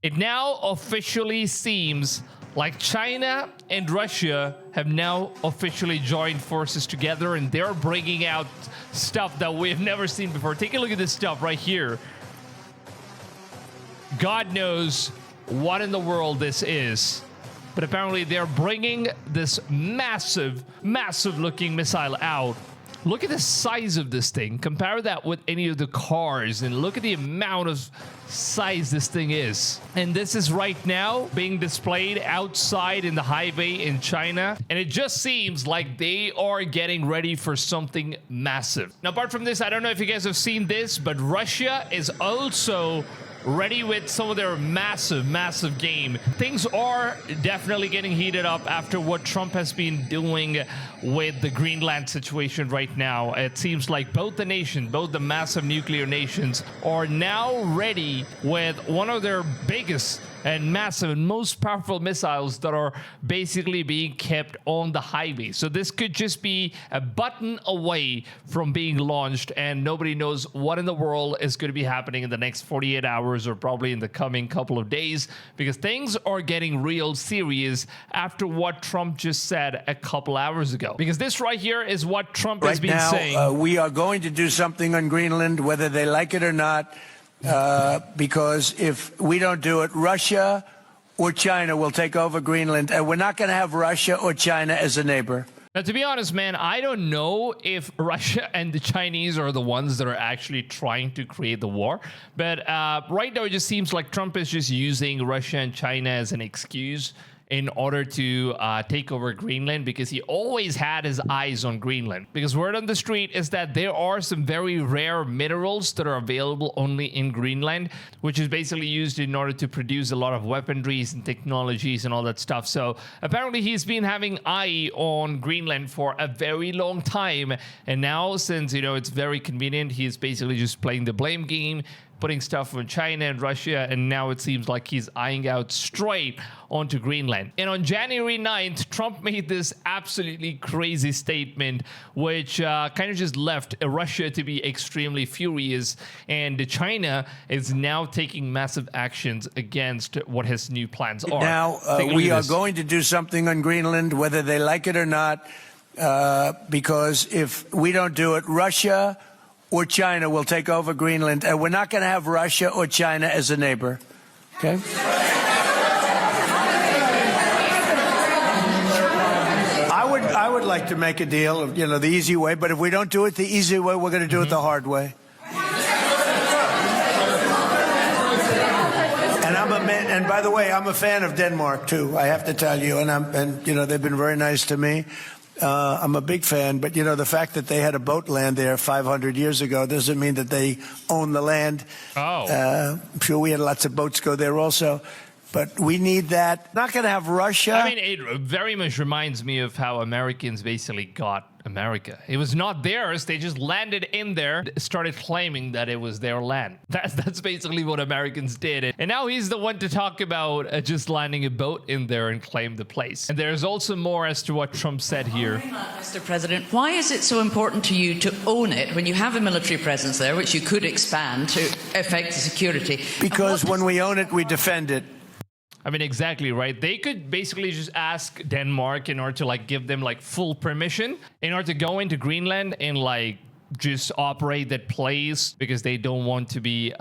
It now officially seems like China and Russia have now officially joined forces together, and they're bringing out stuff that we've never seen before. Take a look at this stuff right here. God knows what in the world this is, but apparently they're bringing this massive looking missile out. Look at the size of this thing. Compare that with any of the cars, and look at the amount of size this thing is. And this is right now being displayed outside in the highway in China, and it just seems like they are getting ready for something massive. Now, apart from this, I don't know if you guys have seen this, but Russia is also ready with some of their massive game. Things are definitely getting heated up after what Trump has been doing with the Greenland situation right now. It seems like both the massive nuclear nations, are now ready with one of their biggest and massive and most powerful missiles that are basically being kept on the highway. So this could just be a button away from being launched, and nobody knows what in the world is going to be happening in the next 48 hours or probably in the coming couple of days, because things are getting real serious after what Trump just said a couple hours ago. Because this right here is what Trump has been saying. We are going to do something on Greenland, whether they like it or not. Because if we don't do it, Russia or China will take over Greenland, and we're not going to have Russia or China as a neighbor. Now, to be honest, man, I don't know if Russia and the Chinese are the ones that are actually trying to create the war. But right now, it just seems like Trump is just using Russia and China as an excuse in order to take over Greenland, because he always had his eyes on Greenland. Because word on the street is that there are some very rare minerals that are available only in Greenland, which is basically used in order to produce a lot of weaponries and technologies and all that stuff. So apparently he's been having eye on Greenland for a very long time. And now, since, you know, it's very convenient, he's basically just playing the blame game, putting stuff on China and Russia, and now it seems like he's eyeing out straight onto Greenland. And on January 9th, Trump made this absolutely crazy statement, which kind of just left Russia to be extremely furious, and China is now taking massive actions against what his new plans are. Now, we are going to do something on Greenland, whether they like it or not, because if we don't do it, Russia or China will take over Greenland, and we're not going to have Russia or China as a neighbor. Okay? I would like to make a deal, you know, the easy way, but if we don't do it the easy way, we're going to do it the hard way. And by the way, I'm a fan of Denmark too, I have to tell you, and you know, they've been very nice to me. I'm a big fan, but, you know, the fact that they had a boat land there 500 years ago doesn't mean that they own the land. I'm sure we had lots of boats go there also, but we need that. Not going to have Russia. I mean, it very much reminds me of how Americans basically got America. It was not theirs. They just landed in there, started claiming that it was their land. That's basically what Americans did. And now he's the one to talk about just landing a boat in there and claim the place. And there's also more as to what Trump said here. Mr. President, why is it so important to you to own it when you have a military presence there, which you could expand to affect the security? Because when we own it, we defend it. I mean, exactly, right? They could basically just ask Denmark in order to, like, give them, like, full permission in order to go into Greenland and, like, just operate that place, because they don't want to be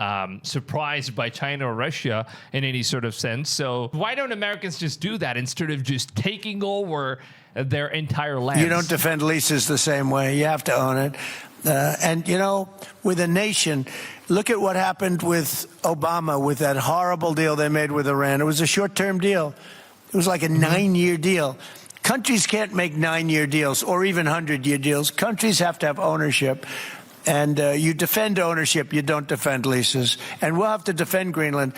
surprised by China or Russia in any sort of sense. So why don't Americans just do that instead of just taking over their entire land? You don't defend leases the same way. You have to own it. And, you know, with a nation, look at what happened with Obama, with that horrible deal they made with Iran. It was a short-term deal. It was like a 9-year deal. Countries can't make 9-year deals or even 100-year deals. Countries have to have ownership. And you defend ownership, you don't defend leases. And we'll have to defend Greenland.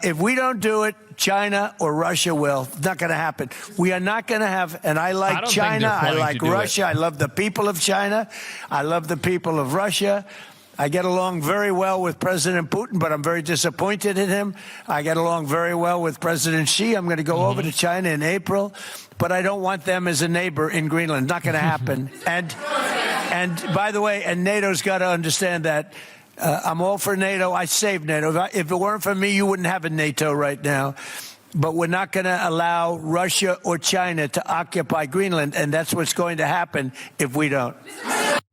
If we don't do it, China or Russia will. It's not going to happen. We are not going to have, and I like China, I like Russia, I love the people of China, I love the people of Russia. I get along very well with President Putin, but I'm very disappointed in him. I get along very well with President Xi. I'm going to go over to China in April, but I don't want them as a neighbor in Greenland. Not going to happen. And by the way, and NATO's got to understand that I'm all for NATO. I saved NATO. If it weren't for me, you wouldn't have a NATO right now. But we're not going to allow Russia or China to occupy Greenland, and that's what's going to happen if we don't.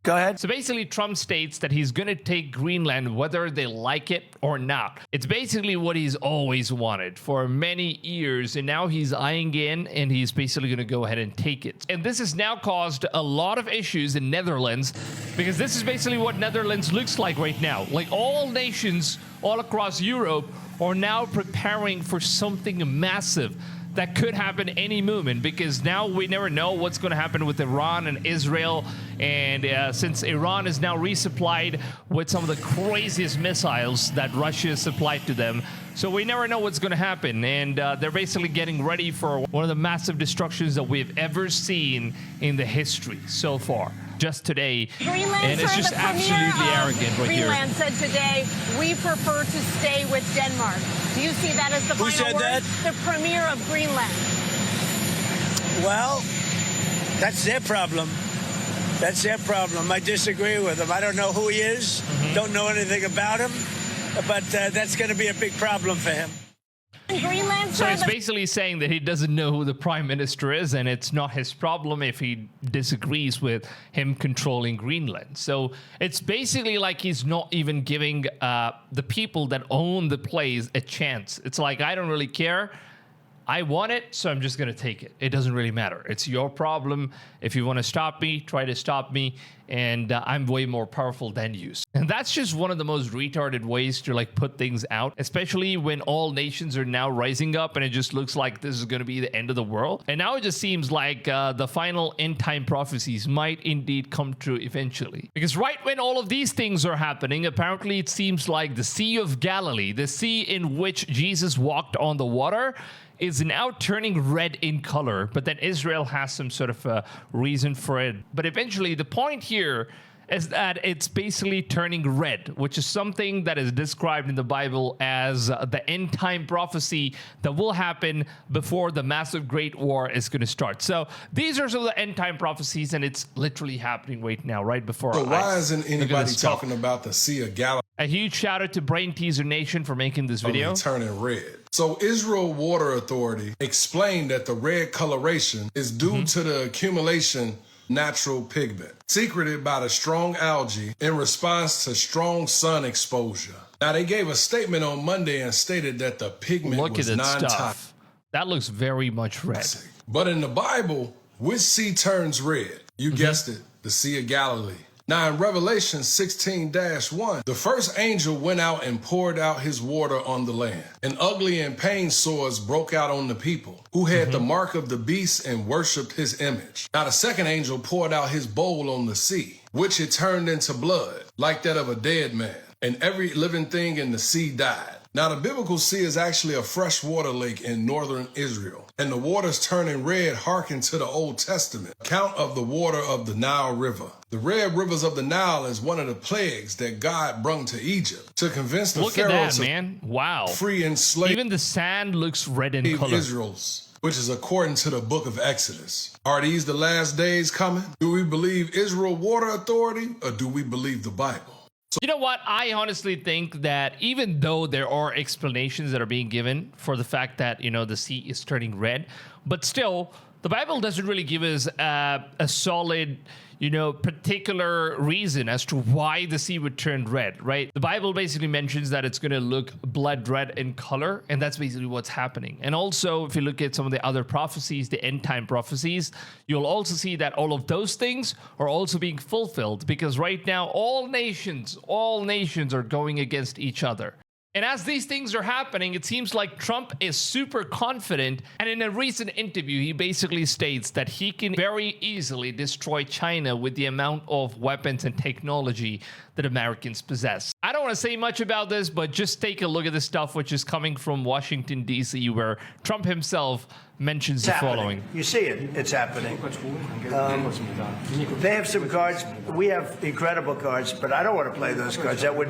Go ahead. So basically, Trump states that he's going to take Greenland whether they like it or not. It's basically what he's always wanted for many years, and now he's eyeing in, and he's basically going to go ahead and take it. And this has now caused a lot of issues in Netherlands, because this is basically what Netherlands looks like right now. Like, all nations all across Europe are now preparing for something massive that could happen any moment, because now we never know what's going to happen with Iran and Israel. And since Iran is now resupplied with some of the craziest missiles that Russia supplied to them, so we never know what's going to happen. And they're basically getting ready for one of the massive destructions that we've ever seen in the history so far. Just today, and it's just absolutely arrogant right here. Greenland said today, we prefer to stay with Denmark. Do you see that as the final word? The premier of Greenland. Well, that's their problem. That's their problem. I disagree with him. I don't know who he is. Don't know anything about him. But that's going to be a big problem for him. Greenland, so it's basically saying that he doesn't know who the prime minister is, and it's not his problem if he disagrees with him controlling Greenland. So it's basically like he's not even giving the people that own the place a chance. It's like, I don't really care. I want it, so I'm just going to take it. It doesn't really matter. It's your problem. If you want to stop me, try to stop me. And I'm way more powerful than you. And that's just one of the most retarded ways to like put things out, especially when all nations are now rising up and it just looks like this is going to be the end of the world. And now it just seems like the final end time prophecies might indeed come true eventually. Because right when all of these things are happening, apparently it seems like the Sea of Galilee, the sea in which Jesus walked on the water, is now turning red in color, but then Israel has some sort of a reason for it. But eventually, the point here is that it's basically turning red, which is something that is described in the Bible as the end time prophecy that will happen before the massive great war is going to start. So these are some of the end time prophecies, and it's literally happening right now, right before our eyes. So why isn't anybody talking about the Sea of Galilee? A huge shout out to Brain Teaser Nation for making this video. Turning red. So Israel Water Authority explained that the red coloration is due to the accumulation natural pigment secreted by the strong algae in response to strong sun exposure. Now, they gave a statement on Monday and stated that the pigment was non-toxic. That looks very much red. But in the Bible, which sea turns red? You guessed it, the Sea of Galilee. Now, in Revelation 16-1, the first angel went out and poured out his water on the land. And ugly and pain sores broke out on the people who had the mark of the beast and worshipped his image. Now, the second angel poured out his bowl on the sea, which it turned into blood, like that of a dead man. And every living thing in the sea died. Now, the biblical sea is actually a freshwater lake in northern Israel, and the waters turning red hearken to the Old Testament account of the water of the Nile River. The red rivers of the Nile is one of the plagues that God brought to Egypt to convince the pharaohs to free and slave. Even the sand looks red in color. Israel's, which is according to the book of Exodus. Are these the last days coming? Do we believe Israel Water Authority, or do we believe the Bible? You know what? I honestly think that even though there are explanations that are being given for the fact that, you know, the sea is turning red, but still, the Bible doesn't really give us a solid, you know, particular reason as to why the sea would turn red, right? The Bible basically mentions that it's going to look blood red in color, and that's basically what's happening. And also, if you look at some of the other prophecies, the end time prophecies, you'll also see that all of those things are also being fulfilled, because right now, all nations are going against each other. And as these things are happening, it seems like Trump is super confident. And in a recent interview, he basically states that he can very easily destroy China with the amount of weapons and technology that Americans possess. I don't want to say much about this, but just take a look at the stuff which is coming from Washington, D.C., where Trump himself mentions the following. You see it. It's happening. They have some cards. We have incredible cards, but I don't want to play those cards. That would,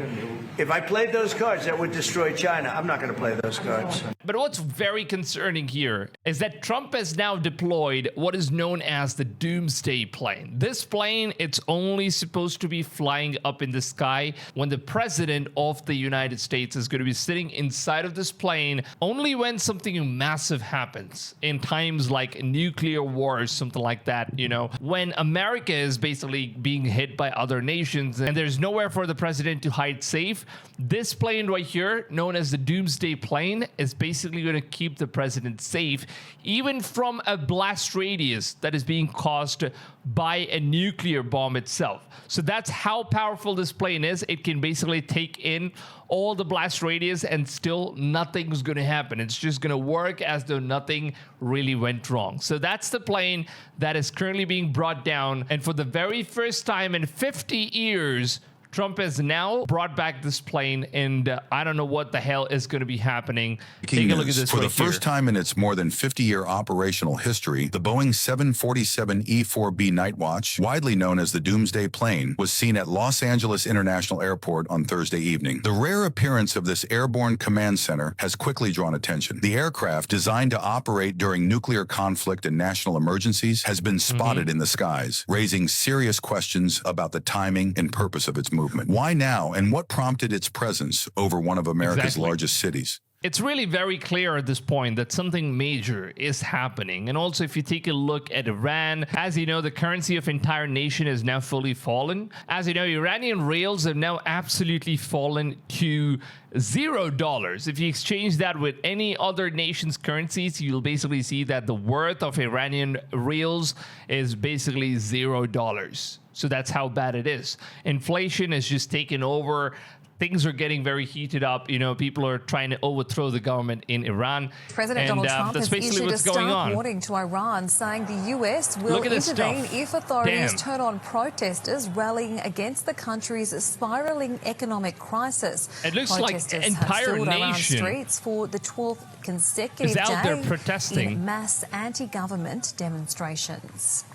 if I played those cards, that would destroy China. I'm not going to play those cards. But what's very concerning here is that Trump has now deployed what is known as the Doomsday Plane. This plane, it's only supposed to be flying up in the the sky when the president of the United States is going to be sitting inside of this plane only when something massive happens in times like nuclear wars, something like that, you know, when America is basically being hit by other nations and there's nowhere for the president to hide safe. This plane right here, known as the Doomsday Plane, is basically going to keep the president safe, even from a blast radius that is being caused by a nuclear bomb itself. So that's how powerful this plane is. It can basically take in all the blast radius and still nothing's going to happen. It's just going to work as though nothing really went wrong. So that's the plane that is currently being brought down. And for the very first time in 50 years, Trump has now brought back this plane, and I don't know what the hell is going to be happening. Take a look at this For right the first here. time in its more than 50-year operational history, the Boeing 747-E4B Nightwatch, widely known as the Doomsday Plane, was seen at Los Angeles International Airport on Thursday evening. The rare appearance of this airborne command center has quickly drawn attention. The aircraft, designed to operate during nuclear conflict and national emergencies, has been spotted in the skies, raising serious questions about the timing and purpose of its movement. Why now, and what prompted its presence over one of America's largest cities? It's really very clear at this point that something major is happening. And also, if you take a look at Iran, as you know, the currency of entire nation is now fully fallen. As you know, Iranian reals have now absolutely fallen to $0. If you exchange that with any other nation's currencies, you'll basically see that the worth of Iranian reals is basically $0. So that's how bad it is. Inflation is just taken over. Things are getting very heated up. You know, people are trying to overthrow the government in Iran. President Donald Trump has issued a stark warning to Iran, saying the U.S. will intervene if authorities turn on protesters rallying against the country's spiraling economic crisis. It looks protesters like entire have filled Iran's nation streets for the 12th consecutive is out there day protesting in mass anti-government demonstrations.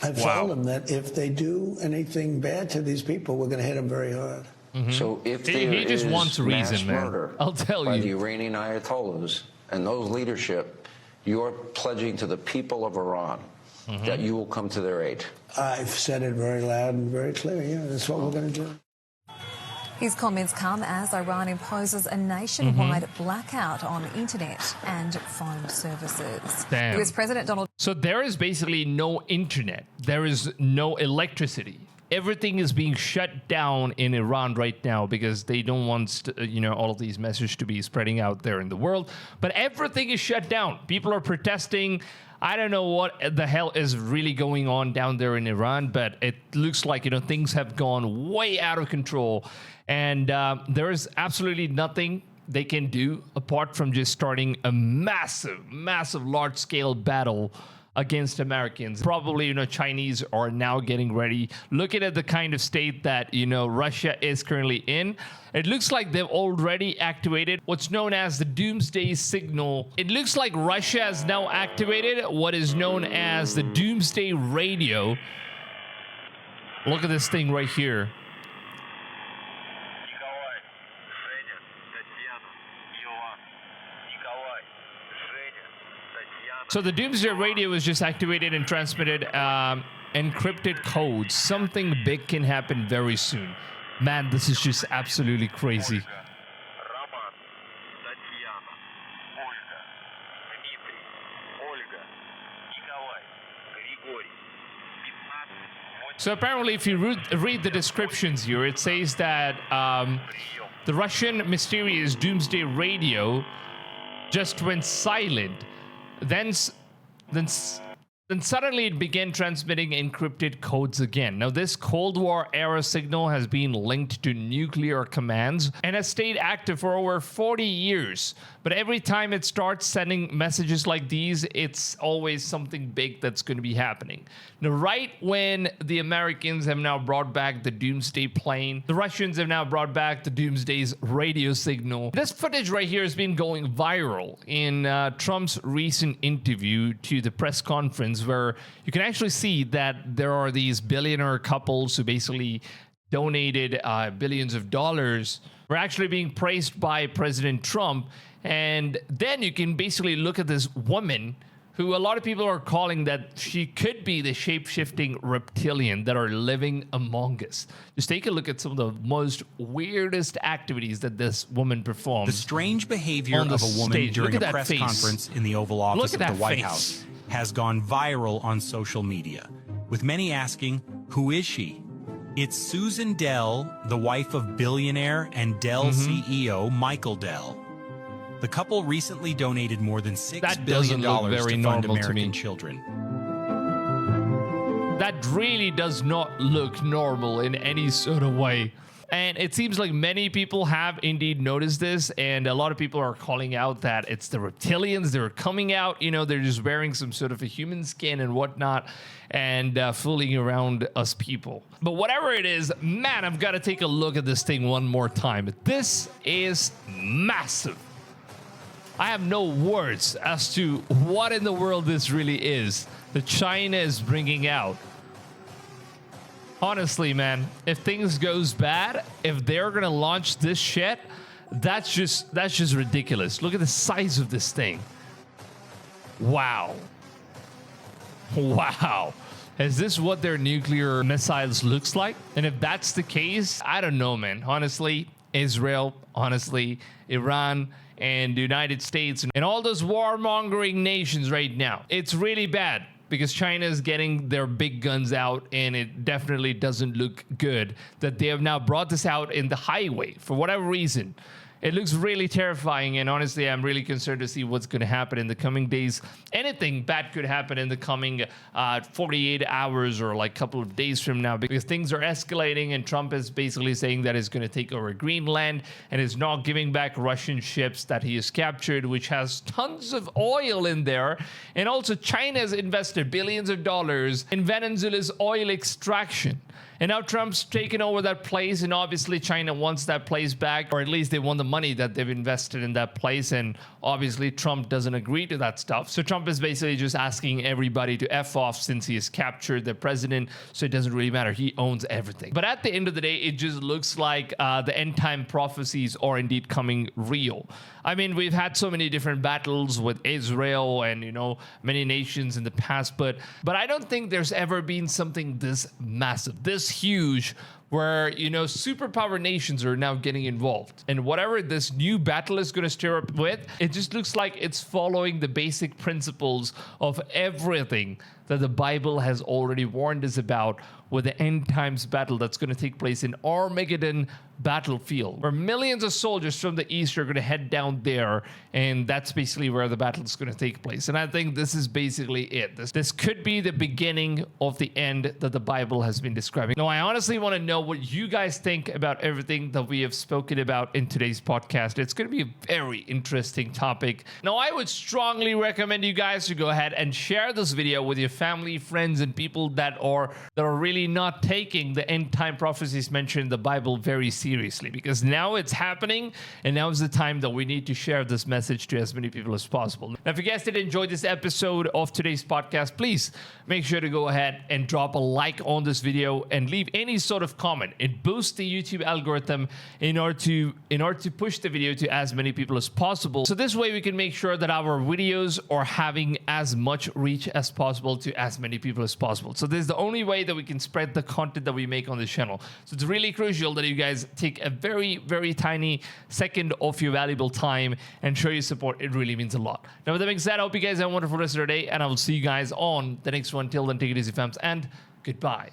I've told them that if they do anything bad to these people, we're going to hit them very hard. So if He there just is wants reason, mass man. murder I'll tell by you. the Iranian Ayatollahs and those leadership, you're pledging to the people of Iran that you will come to their aid. I've said it very loud and very clear. Yeah, that's what we're going to do. His comments come as Iran imposes a nationwide blackout on internet and phone services. Damn. US President Donald So there is basically no internet. There is no electricity. Everything is being shut down in Iran right now because they don't want, all of these messages to be spreading out there in the world. But everything is shut down. People are protesting. I don't know what the hell is really going on down there in Iran, but it looks like, things have gone way out of control. And there is absolutely nothing they can do apart from just starting a massive, large-scale battle against Americans. Probably, Chinese are now getting ready. Looking at the kind of state that, Russia is currently in, it looks like they've already activated what's known as the Doomsday Signal. It looks like Russia has now activated what is known as the Doomsday Radio. Look at this thing right here. So the Doomsday Radio was just activated and transmitted encrypted codes. Something big can happen very soon. Man, this is just absolutely crazy. So apparently, if you read the descriptions here, it says that the Russian mysterious Doomsday Radio just went silent. Then suddenly it began transmitting encrypted codes again. Now, this Cold War era signal has been linked to nuclear commands and has stayed active for over 40 years. But every time it starts sending messages like these, it's always something big that's going to be happening. Now, right when the Americans have now brought back the Doomsday Plane, the Russians have now brought back the Doomsday's radio signal. This footage right here has been going viral in Trump's recent interview to the press conference, where you can actually see that there are these billionaire couples who basically donated billions of dollars were actually being praised by President Trump. And then you can basically look at this woman who a lot of people are calling that she could be the shape-shifting reptilian that are living among us. Just take a look at some of the most weirdest activities that this woman performs. The strange behavior of a woman during a press conference in the Oval Office of the White House has gone viral on social media, with many asking, who is she? It's Susan Dell, the wife of billionaire and Dell CEO Michael Dell. The couple recently donated more than $6 billion to fund American children. That really does not look normal in any sort of way. And it seems like many people have indeed noticed this, and a lot of people are calling out that it's the reptilians. They're coming out, you know, they're just wearing some sort of a human skin and whatnot, and fooling around us people. But whatever it is, man, I've got to take a look at this thing one more time. This is massive. I have no words as to what in the world this really is that China is bringing out. Honestly, man, if things goes bad, if they're gonna launch this shit, that's just ridiculous. Look at the size of this thing. Wow. Wow. Is this what their nuclear missiles looks like? And if that's the case, I don't know, man. Honestly, Israel, honestly, Iran, and the United States, and all those warmongering nations right now, it's really bad. Because China is getting their big guns out, and it definitely doesn't look good that they have now brought this out in the highway for whatever reason. It looks really terrifying, and honestly, I'm really concerned to see what's going to happen in the coming days. Anything bad could happen in the coming 48 hours or like a couple of days from now, because things are escalating, and Trump is basically saying that he's going to take over Greenland and is not giving back Russian ships that he has captured, which has tons of oil in there. And also, China has invested billions of dollars in Venezuela's oil extraction. And now Trump's taken over that place, and obviously China wants that place back, or at least they want the money that they've invested in that place, and obviously Trump doesn't agree to that stuff. So Trump is basically just asking everybody to F off since he has captured the president, so it doesn't really matter. He owns everything. But at the end of the day, it just looks like the end-time prophecies are indeed coming real. I mean, we've had so many different battles with Israel and, you know, many nations in the past, but I don't think there's ever been something this massive, this huge, where, you know, superpower nations are now getting involved. And whatever this new battle is going to stir up with, it just looks like it's following the basic principles of everything that the Bible has already warned us about, with the end times battle that's going to take place in Armageddon battlefield, where millions of soldiers from the east are going to head down there, and that's basically where the battle is going to take place. And I think this is basically it. This could be the beginning of the end that the Bible has been describing. Now, I honestly want to know what you guys think about everything that we have spoken about in today's podcast. It's going to be a very interesting topic. Now, I would strongly recommend you guys to go ahead and share this video with your family, friends, and people that are really not taking the end time prophecies mentioned in the Bible very seriously, because now it's happening, and now is the time that we need to share this message to as many people as possible. Now, if you guys did enjoy this episode of today's podcast, please make sure to go ahead and drop a like on this video and leave any sort of comment. It boosts the YouTube algorithm in order to push the video to as many people as possible. So this way we can make sure that our videos are having as much reach as possible to as many people as possible. So this is the only way that we can spread the content that we make on this channel. So it's really crucial that you guys take a very, very tiny second of your valuable time and show your support. It really means a lot. Now, with that being said, I hope you guys have a wonderful rest of your day, and I will see you guys on the next one. Till then, take it easy, fams, and goodbye.